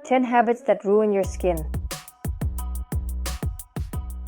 10 habits that ruin your skin.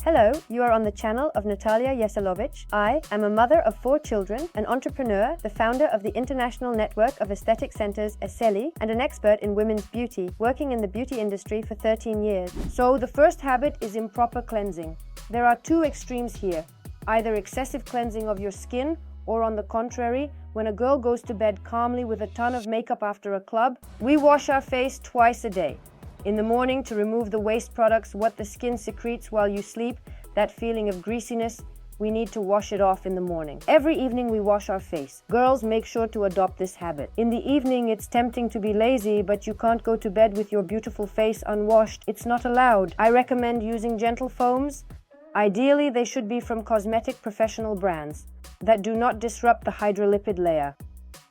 Hello, you are on the channel of Natalia Yeselovich. I am a mother of 4 children, an entrepreneur, the founder of the International Network of Aesthetic Centers, ESELI, and an expert in women's beauty, working in the beauty industry for 13 years. So the first habit is improper cleansing. There are 2 extremes here, either excessive cleansing of your skin, or on the contrary, when a girl goes to bed calmly with a ton of makeup after a club. We wash our face twice a day. In the morning to remove the waste products, what the skin secretes while you sleep, that feeling of greasiness, we need to wash it off in the morning. Every evening we wash our face. Girls, make sure to adopt this habit. In the evening it's tempting to be lazy, but you can't go to bed with your beautiful face unwashed. It's not allowed. I recommend using gentle foams. Ideally, they should be from cosmetic professional brands that do not disrupt the hydrolipid layer.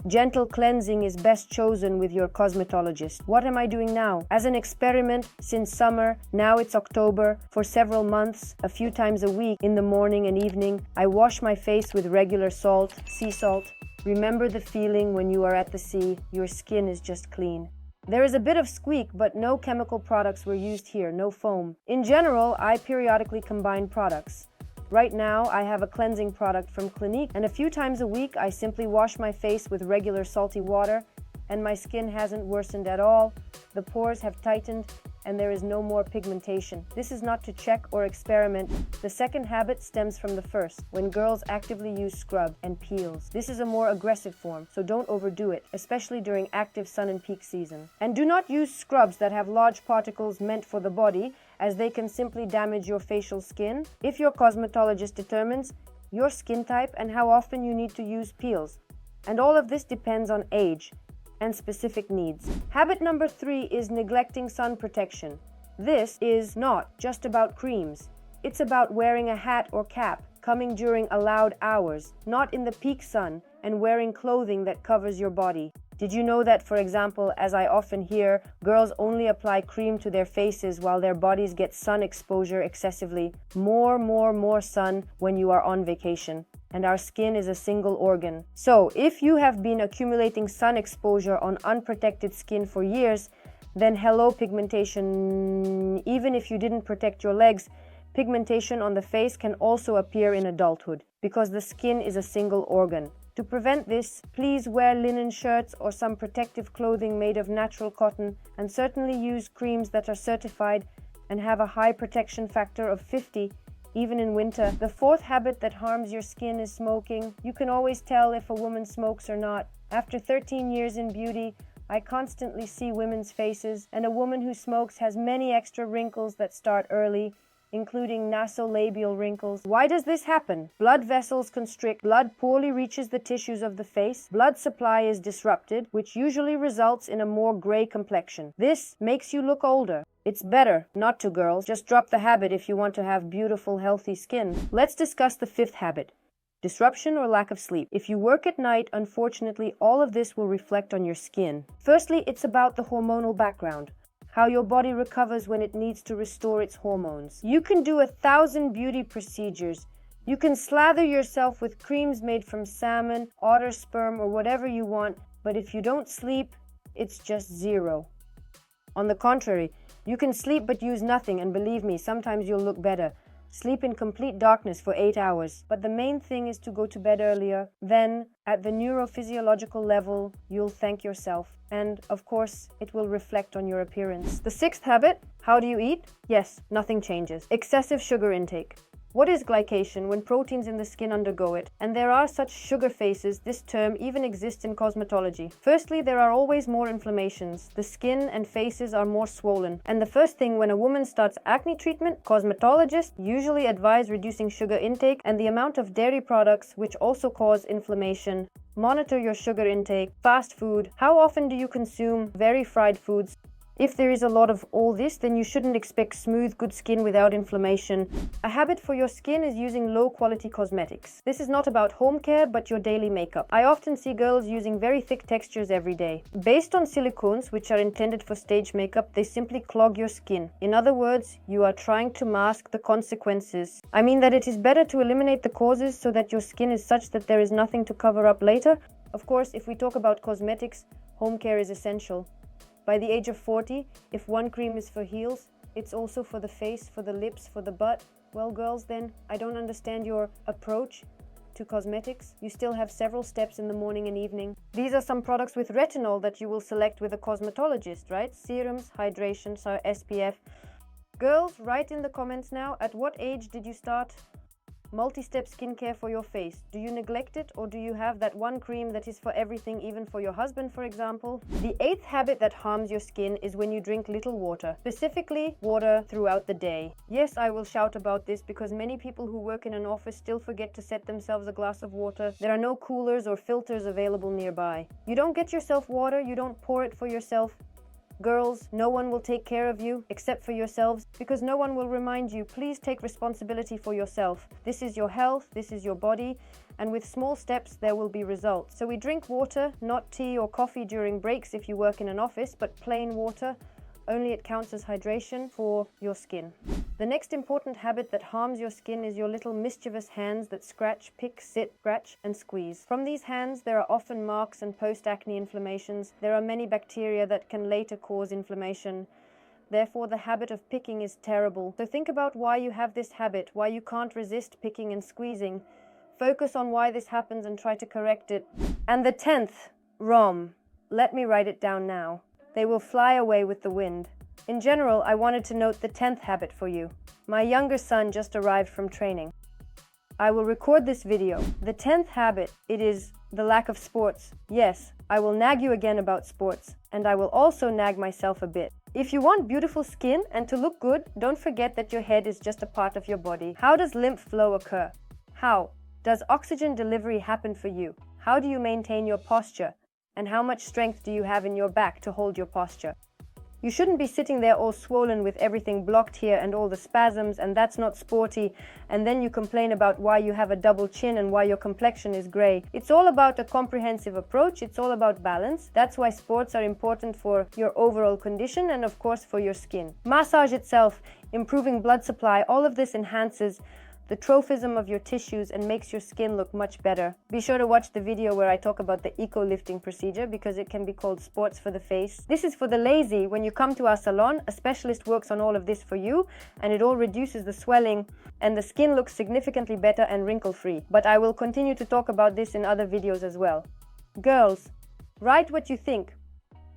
Gentle cleansing is best chosen with your cosmetologist. What am I doing now? As an experiment, since summer, now it's October, for several months, a few times a week, in the morning and evening, I wash my face with regular salt, sea salt. Remember the feeling when you are at the sea, your skin is just clean. There is a bit of squeak, but no chemical products were used here, no foam. In general, I periodically combine products. Right now, I have a cleansing product from Clinique, and a few times a week, I simply wash my face with regular salty water, and my skin hasn't worsened at all. The pores have tightened, and there is no more pigmentation. This is not to check or experiment. The second habit stems from the first, when girls actively use scrub and peels. This is a more aggressive form, so don't overdo it, especially during active sun and peak season. And do not use scrubs that have large particles meant for the body, as they can simply damage your facial skin. If your cosmetologist determines your skin type and how often you need to use peels. And all of this depends on age and specific needs. Habit number 3 is neglecting sun protection. This is not just about creams. It's about wearing a hat or cap, coming during allowed hours, not in the peak sun, and wearing clothing that covers your body. Did you know that, for example, as I often hear, girls only apply cream to their faces while their bodies get sun exposure excessively? More sun when you are on vacation. And our skin is a single organ. So, if you have been accumulating sun exposure on unprotected skin for years, then hello pigmentation. Even if you didn't protect your legs, pigmentation on the face can also appear in adulthood, because the skin is a single organ. To prevent this, please wear linen shirts or some protective clothing made of natural cotton, and certainly use creams that are certified and have a high protection factor of 50, even in winter. The fourth habit that harms your skin is smoking. You can always tell if a woman smokes or not. After 13 years in beauty, I constantly see women's faces, and a woman who smokes has many extra wrinkles that start early, including nasolabial wrinkles. Why does this happen? Blood vessels constrict, blood poorly reaches the tissues of the face, blood supply is disrupted, which usually results in a more gray complexion. This makes you look older. It's better not to, girls. Just drop the habit if you want to have beautiful, healthy skin. Let's discuss the 5th habit. Disruption or lack of sleep. If you work at night, unfortunately, all of this will reflect on your skin. Firstly, it's about the hormonal background. How your body recovers when it needs to restore its hormones. You can do 1,000 beauty procedures. You can slather yourself with creams made from salmon, otter sperm, or whatever you want, but if you don't sleep, it's just zero. On the contrary, you can sleep but use nothing, and believe me, sometimes you'll look better. Sleep in complete darkness for 8 hours. But the main thing is to go to bed earlier. Then, at the neurophysiological level, you'll thank yourself. And, of course, it will reflect on your appearance. The 6th habit, how do you eat? Yes, nothing changes. Excessive sugar intake. What is glycation when proteins in the skin undergo it? And there are such sugar faces. This term even exists in cosmetology. Firstly, there are always more inflammations. The skin and faces are more swollen. And the first thing when a woman starts acne treatment, cosmetologists usually advise reducing sugar intake and the amount of dairy products, which also cause inflammation. Monitor your sugar intake. Fast food. How often do you consume very fried foods? If there is a lot of all this, then you shouldn't expect smooth, good skin without inflammation. A habit for your skin is using low-quality cosmetics. This is not about home care, but your daily makeup. I often see girls using very thick textures every day. Based on silicones, which are intended for stage makeup, they simply clog your skin. In other words, you are trying to mask the consequences. I mean that it is better to eliminate the causes so that your skin is such that there is nothing to cover up later. Of course, if we talk about cosmetics, home care is essential. By the age of 40, if one cream is for heels, it's also for the face, for the lips, for the butt. Well, girls, then, I don't understand your approach to cosmetics. You still have several steps in the morning and evening. These are some products with retinol that you will select with a cosmetologist, right? Serums, hydration, so SPF. Girls, write in the comments now, at what age did you start multi-step skincare for your face? Do you neglect it, or do you have that one cream that is for everything, even for your husband, for example? The 8th habit that harms your skin is when you drink little water, specifically water throughout the day. Yes, I will shout about this because many people who work in an office still forget to set themselves a glass of water. There are no coolers or filters available nearby. You don't get yourself water, you don't pour it for yourself. Girls, no one will take care of you except for yourselves, because no one will remind you. Please take responsibility for yourself. This is your health, this is your body, and with small steps there will be results. So we drink water, not tea or coffee during breaks if you work in an office, but plain water. Only it counts as hydration for your skin. The next important habit that harms your skin is your little mischievous hands that scratch, pick, sit, scratch, and squeeze. From these hands, there are often marks and post-acne inflammations. There are many bacteria that can later cause inflammation. Therefore, the habit of picking is terrible. So think about why you have this habit, why you can't resist picking and squeezing. Focus on why this happens and try to correct it. And the 10th, ROM. Let me write it down now. They will fly away with the wind. In general, I wanted to note the 10th habit for you. My younger son just arrived from training. I will record this video. The 10th habit, it is the lack of sports. Yes, I will nag you again about sports, and I will also nag myself a bit. If you want beautiful skin and to look good, don't forget that your head is just a part of your body. How does lymph flow occur? How does oxygen delivery happen for you? How do you maintain your posture? And how much strength do you have in your back to hold your posture? You shouldn't be sitting there all swollen with everything blocked here and all the spasms, and that's not sporty, and then you complain about why you have a double chin and why your complexion is gray. It's all about a comprehensive approach. It's all about balance. That's why sports are important for your overall condition and of course for your skin. Massage itself, improving blood supply, all of this enhances the trophism of your tissues and makes your skin look much better. Be sure to watch the video where I talk about the eco-lifting procedure because it can be called sports for the face. This is for the lazy. When you come to our salon, a specialist works on all of this for you and it all reduces the swelling and the skin looks significantly better and wrinkle-free. But I will continue to talk about this in other videos as well. Girls, write what you think.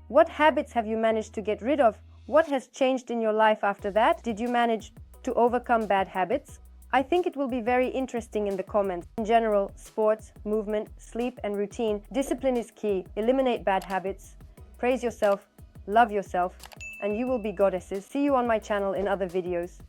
What habits have you managed to get rid of? What has changed in your life after that? Did you manage to overcome bad habits? I think it will be very interesting in the comments. In general, sports, movement, sleep and routine. Discipline is key. Eliminate bad habits. Praise yourself, love yourself, and you will be goddesses. See you on my channel in other videos.